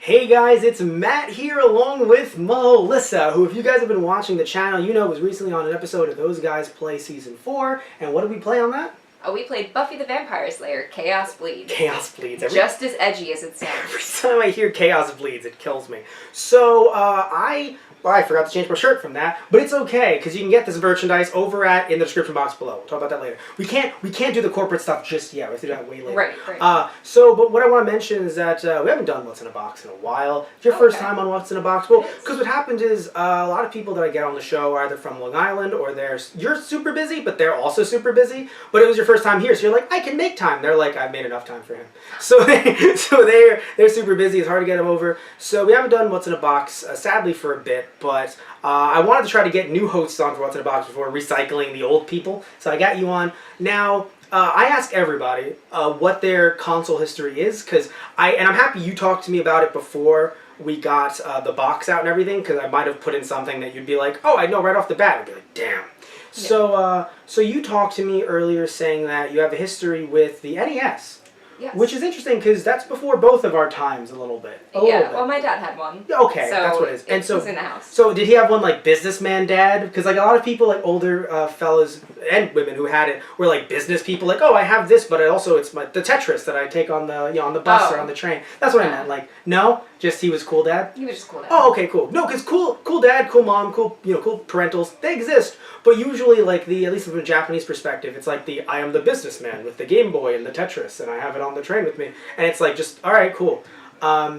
Hey guys, it's Matt here along with Melissa, who if you guys have been watching the channel, you know was recently on an episode of Those Guys Play Season 4. And what did we play on that? We played Buffy the Vampire Slayer, Chaos Bleeds. Chaos Bleeds. Just as edgy as it sounds. Every time I hear Chaos Bleeds, it kills me. So, I forgot to change my shirt from that, but it's okay, because you can get this merchandise over in the description box below. We'll talk about that later. We can't do the corporate stuff just yet. We have to do that way later. Right. But what I want to mention is that we haven't done What's in a Box in a while. It's your first time on What's in a Box. Well, because what happened is a lot of people that I get on the show are either from Long Island or you're super busy, but they're also super busy. But it was your first time here, so you're like, I can make time. They're like, I've made enough time for him. So they're super busy. It's hard to get them over. So we haven't done What's in a Box, sadly, for a bit, but I wanted to try to get new hosts on for What's in a Box before recycling the old people. So I got you on. Now, I ask everybody what their console history is, and I'm happy you talked to me about it before we got the box out and everything, because I might have put in something that you'd be like, oh, I know right off the bat. I'd be like, damn. Yeah. So you talked to me earlier saying that you have a history with the NES. Yes. Which is interesting because that's before both of our times a little bit. Well, my dad had one. Okay, so that's what it is. And so, it was in the house. So did he have one like businessman dad? Because like a lot of people, like older fellas and women who had it were like business people. Like, oh, I have this, but it's the Tetris that I take on the on the bus or on the train. That's what I meant. Like, no, just he was cool dad. He was just cool dad. Oh, okay, cool. No, because cool dad, cool mom, cool parentals, they exist. But usually, like at least from a Japanese perspective, it's like I am the businessman with the Game Boy and the Tetris, and I have it on the train with me, and it's like just all right, cool.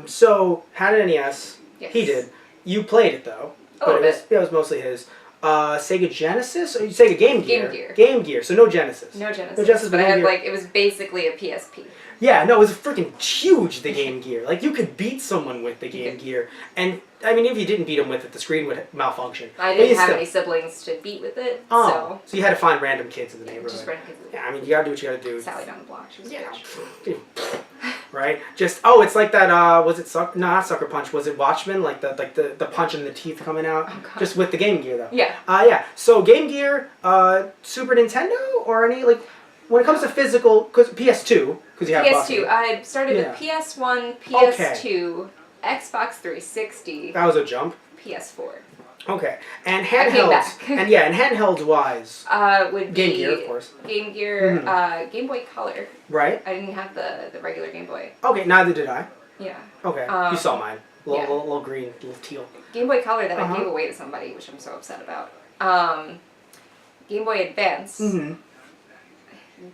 So had an NES. Yes. He did. You played it though, but it was mostly his. Sega Genesis or Sega Game Gear? Game Gear. So no Genesis. No Genesis. But I had it was basically a PSP. Yeah, no, it was freaking huge, the Game Gear. Like, you could beat someone with the Game Gear. And, I mean, if you didn't beat them with it, the screen would malfunction. I didn't have any siblings to beat with it, so you had to find random kids in the neighborhood. Just random kids. Yeah, I mean, you gotta do what you gotta do. Sally down the block, she was a bitch. Right? It's like that, was it not Sucker Punch, was it Watchmen? Like the punch and the teeth coming out? Oh, God. Just with the Game Gear, though. Yeah. Yeah. So, Game Gear, Super Nintendo, or any, like, when it comes to physical, because PS2, because you have PS2. I started with PS1, PS2, Xbox 360. That was a jump. PS4. Okay, and handhelds, and handhelds wise, would Game be Gear, of course. Game Gear, Game Boy Color. Right. I didn't have the regular Game Boy. Okay, neither did I. Yeah. Okay, you saw mine. Little green, little teal. Game Boy Color that I gave away to somebody, which I'm so upset about. Game Boy Advance.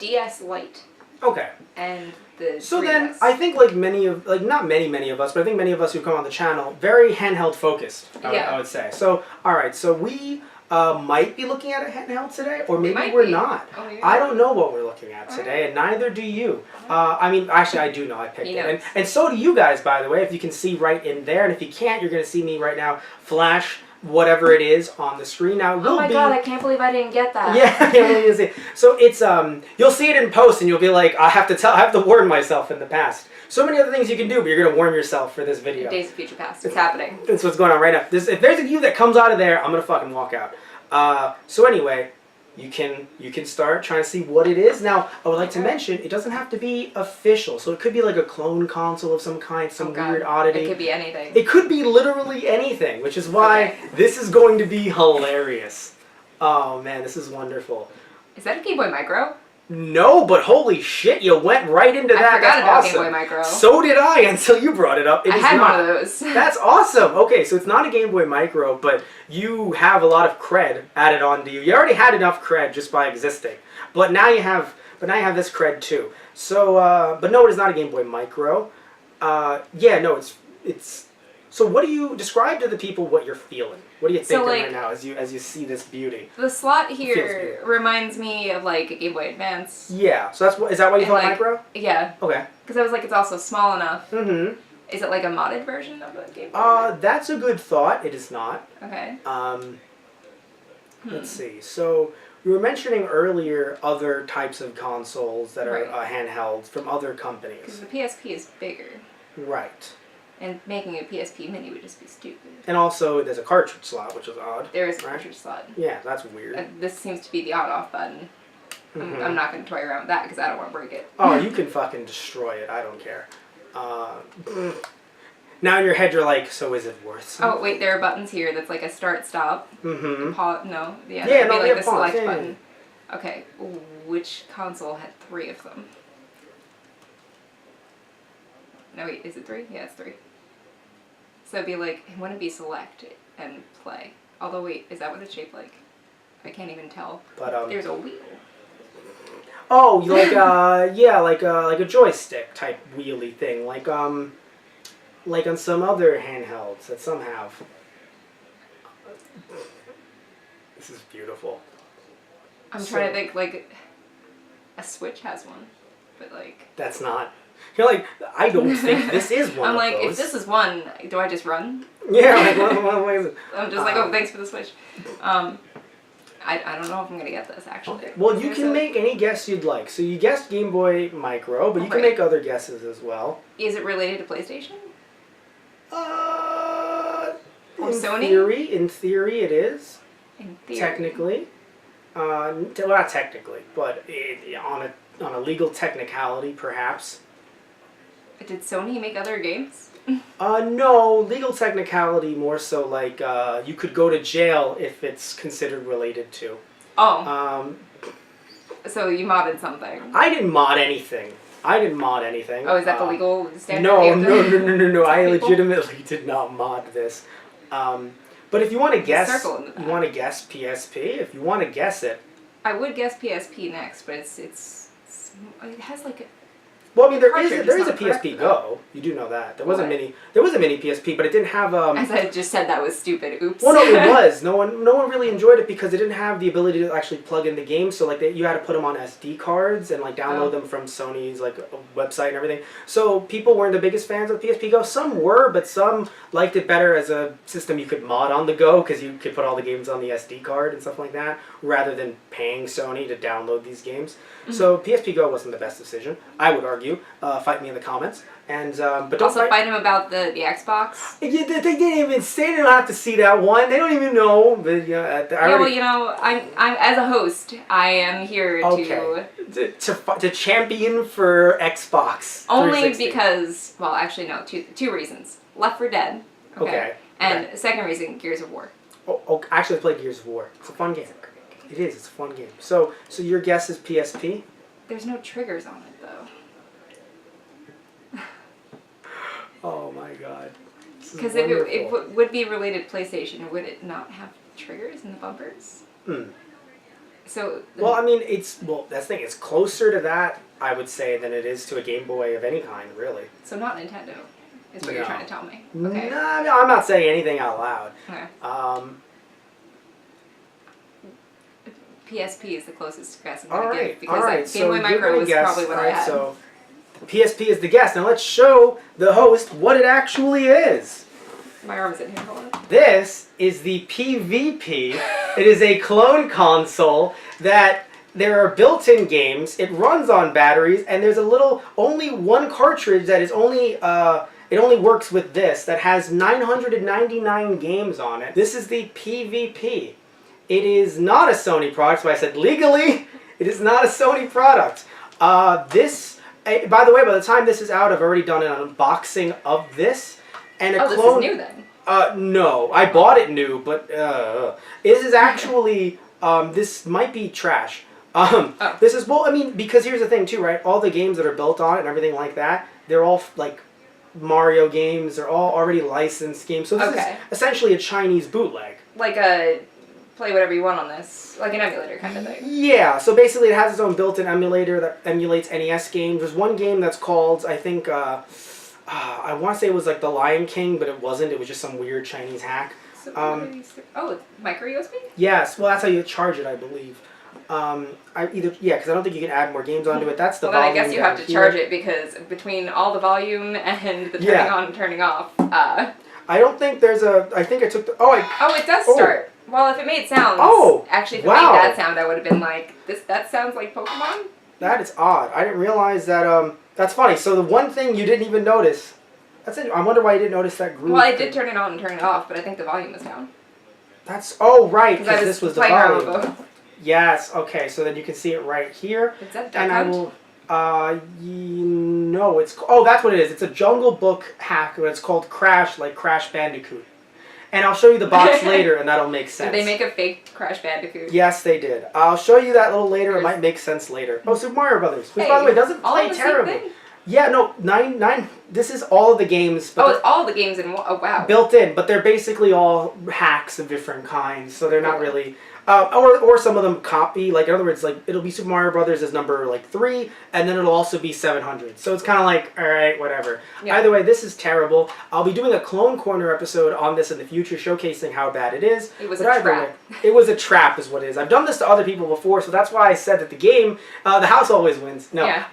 DS Lite. Okay. And the So 3DS. then, I think not many of us, but I think many of us who come on the channel, very handheld focused, I would say. So, alright, so we might be looking at a handheld today, or maybe we're not. Oh, I don't know what we're looking at today, and neither do you. I mean, actually, I do know. I picked it. And so do you guys, by the way, if you can see right in there. And if you can't, you're going to see me right now flash whatever it is on the screen. Now, oh my God, I can't believe I didn't get that. Yeah, so it's you'll see it in post and you'll be like, I have to warn myself in the past. So many other things you can do, but you're gonna warn yourself for this video. Days of Future Past. It's happening. That's what's going on right now. If there's a you that comes out of there, I'm gonna fucking walk out. So anyway, you can start trying to see what it is. Now, I would like to mention, it doesn't have to be official. So it could be like a clone console of some kind, some weird oddity. It could be anything. It could be literally anything, which is why this is going to be hilarious. Oh man, this is wonderful. Is that a Game Boy Micro? No, but holy shit, you went right into that. I forgot about awesome. Game Boy Micro. So did I until you brought it up. I had one of those. That's awesome. Okay, so it's not a Game Boy Micro, but you have a lot of cred added onto you. You already had enough cred just by existing, but now you have this cred too. So, but no, it is not a Game Boy Micro. It's. So, what do you describe to the people what you're feeling? What are you thinking right now as you see this beauty? The slot here reminds me of like a Game Boy Advance. Yeah. So is that why you thought micro? Yeah. Okay. Because I was like, it's also small enough. Mm-hmm. Is it like a modded version of a Game Boy? That's a good thought. It is not. Okay. Let's see. So we were mentioning earlier other types of consoles that are handheld from other companies. Because the PSP is bigger. Right. And making a PSP Mini would just be stupid. And also, there's a cartridge slot, which is odd. There is a cartridge slot. Yeah, that's weird. This seems to be the on-off button. I'm not going to toy around with that because I don't want to break it. Oh, you can fucking destroy it. I don't care. Now in your head, you're like, so is it worth something? Oh wait, there are buttons here. That's like a start, stop. Mm-hmm. Pause. No. Yeah. Yeah, That'd no, be we like have the pause, select yeah, yeah. button. Okay. Which console had 3 of them? No wait, is it 3? Yeah, it's 3. So it'd be like, wouldn't it be select and play? Although wait, is that what it's shaped like? I can't even tell. But There's a wheel. oh, like yeah, like a joystick type wheelie thing, like on some other handhelds that some have. This is beautiful. I'm trying to think, like, a Switch has one, but like. That's not. You're like, I don't think this is one. I'm of like, those. if this is one, do I just run? Yeah, like one ways. I'm just like, oh, thanks for the Switch. I don't know if I'm gonna get this actually. Okay. Well, you can make any guess you'd like. So you guessed Game Boy Micro, but you can Right. make other guesses as well. Is it related to PlayStation? In Sony? In theory, it is. In theory. Technically, well, not technically, but on a legal technicality, perhaps. Did Sony make other games? No, legal technicality more so like you could go to jail if it's considered related to. Oh. So you modded something. I didn't mod anything. Oh, is that the legal standard? No, you have to no. I tell people? legitimately did not mod this. But if you want to guess, circle in the back. you want to guess PSP. If you want to guess it, I would guess PSP next, but it has like a. well, I mean there Cartridge is is a not correct, PSP though. Go. You do know that there was a What? mini PSP, but it didn't have As I just said, that was stupid. Oops. Well, no, it was. No one really enjoyed it because it didn't have the ability to actually plug in the games. So like you had to put them on SD cards and like download them from Sony's like website and everything. So people weren't the biggest fans of the PSP Go. Some were, but some liked it better as a system you could mod on the go because you could put all the games on the SD card and stuff like that rather than paying Sony to download these games. Mm-hmm. So PSP Go wasn't the best decision, I would argue. Fight me in the comments. And but don't Also, fight him about the Xbox. Yeah, they didn't even say. They don't have to see that one. They don't even know. But Well, you know, I'm as a host, I am here to champion for Xbox. only 360. because, well, actually no, two reasons. Left 4 Dead. Okay. And second reason, Gears of War. Oh, actually, I played Gears of War. It's a fun game. It is. It's a fun game. So your guess is PSP? There's no triggers on it though. Oh my god. Because if it would be related to PlayStation, would it not have triggers in the bumpers? So. Well, I mean, that's the thing. It's closer to that, I would say, than it is to a Game Boy of any kind, really. So not Nintendo, is what you're trying to tell me. Okay. No, I'm not saying anything out loud. Okay. PSP is the closest guess I'm All going to right, give because all right. Game Boy Micro was probably what I had. So PSP is the guess. Now let's show the host what it actually is. My arm's in here. Hold on. This is the PVP. It is a clone console that there are built-in games. It runs on batteries, and there's only one cartridge that is only. It only works with this that has 999 games on it. This is the PVP. It is not a Sony product, so I said legally, it is not a Sony product. By the way, by the time this is out, I've already done an unboxing of this. And a clone. This is new then? No. I bought it new, but this is actually, this might be trash. This is, well, I mean, because here's the thing too, right? All the games that are built on it and everything like that, they're all like Mario games, they're all already licensed games. So this is essentially a Chinese bootleg. Like a play whatever you want on this, like an emulator kind of thing. Yeah, so basically it has its own built-in emulator that emulates NES games. There's one game that's called, I think, I want to say it was like The Lion King, but it wasn't. It was just some weird Chinese hack. So it's micro USB? Yes, well that's how you charge it, I believe. Because I don't think you can add more games onto it. That's the volume. volume. Well, then I guess you have to charge it because between all the volume and the turning on and turning off. I don't think there's a. I think I took the. it does start. Well, if it made sounds. Actually, if it made that sound, I would have been like, that sounds like Pokemon? That is odd. I didn't realize that. That's funny. So the one thing you didn't even notice. That's it. I wonder why you didn't notice that groove. Well, I did turn it on and turn it off, but I think the volume was down. Right. Because this was the playing volume. around with Yes. Okay. So then you can see it right here. Is that and I will. No, that's what it is. It's a Jungle Book hack, but it's called Crash, like Crash Bandicoot. And I'll show you the box later, and that'll make sense. Did they make a fake Crash Bandicoot? Yes, they did. I'll show you that a little later. It might make sense later. Oh, Super Mario Brothers, which, Hey, by the way, doesn't all play the same terribly. thing? Yeah, no, nine. This is all of the games. But It's all the games in one. Oh, wow. built in, but they're basically all hacks of different kinds, so they're not really. Or some of them copy, like in other words, like it'll be Super Mario Brothers as number like 3, and then it'll also be 700. So it's kind of like, all right, whatever. Yeah. Either way, this is terrible. I'll be doing a Clone Corner episode on this in the future, showcasing how bad it is. It was But a either trap. way, it was a trap, is what it is. I've done this to other people before, so that's why I said that the game, the house always wins. No. Yeah.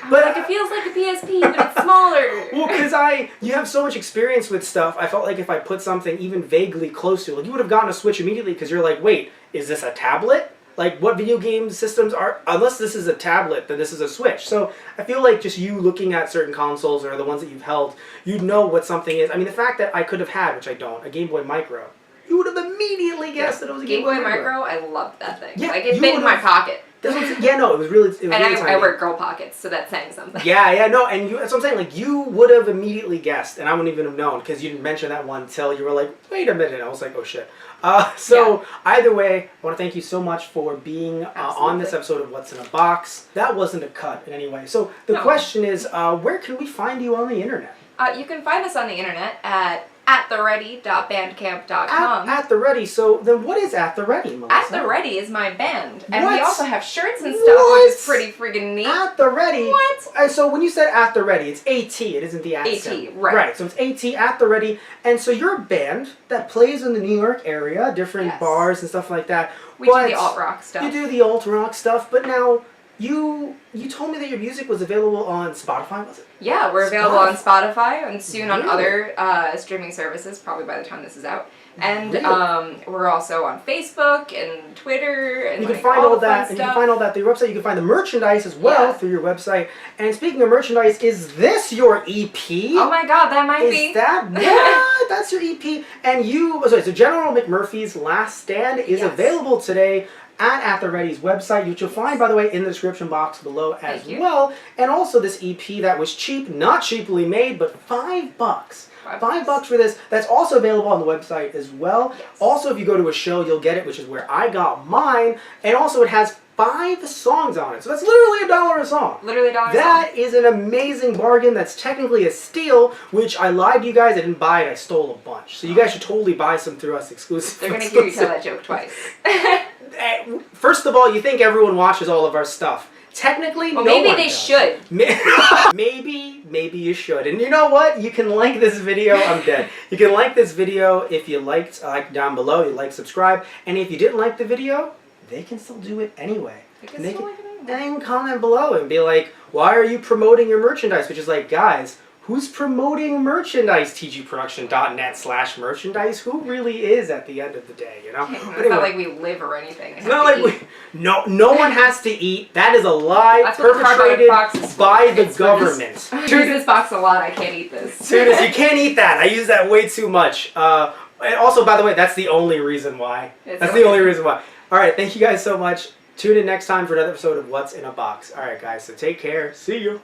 But Like, it feels like a PSP, but it's smaller. well, because you have so much experience with stuff, I felt like if I put something even vaguely close to it, like you would have gotten a Switch immediately because you're like, wait, is this a tablet? Like, what video game systems are, unless this is a tablet, then this is a Switch. So I feel like just you looking at certain consoles or the ones that you've held, you'd know what something is. I mean, the fact that I could have had, which I don't, a Game Boy Micro, you would have immediately guessed that it was a Game Boy Micro, I loved that thing. Yeah, like, it you fit in my would've- pocket. Yeah, no, it was really And really I tiny. wear girl pockets, so that's saying something. Yeah, no, and that's what I'm saying. Like, you would have immediately guessed, and I wouldn't even have known because you didn't mention that one until you were like, wait a minute. I was like, oh shit. Either way, I want to thank you so much for being on this episode of What's in a Box. That wasn't a cut in any way. So the question is, where can we find you on the internet? You can find us on the internet at theready.bandcamp.com. At the Ready. So then, what is At the Ready, Melissa? At the Ready is my band, and we What? also have shirts and stuff, which is pretty friggin' neat. At the Ready. What? So when you said At the Ready, it's AT. It isn't the at. AT, right. Right. So it's AT, At the Ready, and so you're a band that plays in the New York area, different Yes. bars and stuff like that. We do the alt rock stuff. You do the alt rock stuff, but now you told me that your music was available on Spotify, was it? Yeah, we're available on Spotify and soon on Really? other streaming services, probably by the time this is out. And Really? we're also on Facebook and Twitter and You can like, find all the that, fun and you stuff. can find all that through your website. You can find the merchandise as well Yeah. through your website. And speaking of merchandise, is this your EP? Oh my god, that might Is be. that what? That's your EP. And so General McMurphy's Last Stand is Yes. available today at the Ready's website, which you'll find, by the way, in the description box below as Thank you. well. And also this EP that was cheap, not cheaply made, but $5. $5 for this. That's also available on the website as well. Yes. Also, if you go to a show, you'll get it, which is where I got mine. And also, it has 5 songs on it. So that's literally $1 a song. Literally $1. That is an amazing bargain. That's technically a steal, which I lied to you guys. I didn't buy it. I stole a bunch. So you guys should totally buy some through us exclusively. They're gonna hear you tell that joke twice. First of all, you think everyone watches all of our stuff. Technically, Well, no maybe one they does. should. Maybe you should. And you know what? You can like this video. I'm dead. You can like this video if you liked, down below. You like, subscribe. And if you didn't like the video, they can still do it anyway. Because They still can- like it anyway. They can comment below and be like, why are you promoting your merchandise? Which is like, guys, who's promoting merchandise? tgproduction.net/merchandise. Who really is at the end of the day, you know? It's But anyway, not like we live or anything. it's not like no one has to eat. That is a lie That's what the cardboard perpetrated box is for. by the It's for this- government. I use this box a lot. I can't eat this. Serious, you can't eat that. I use that way too much. And also, by the way, that's the only reason why. That's the only reason why. All right, thank you guys so much. Tune in next time for another episode of What's in a Box. All right, guys, so take care. See you.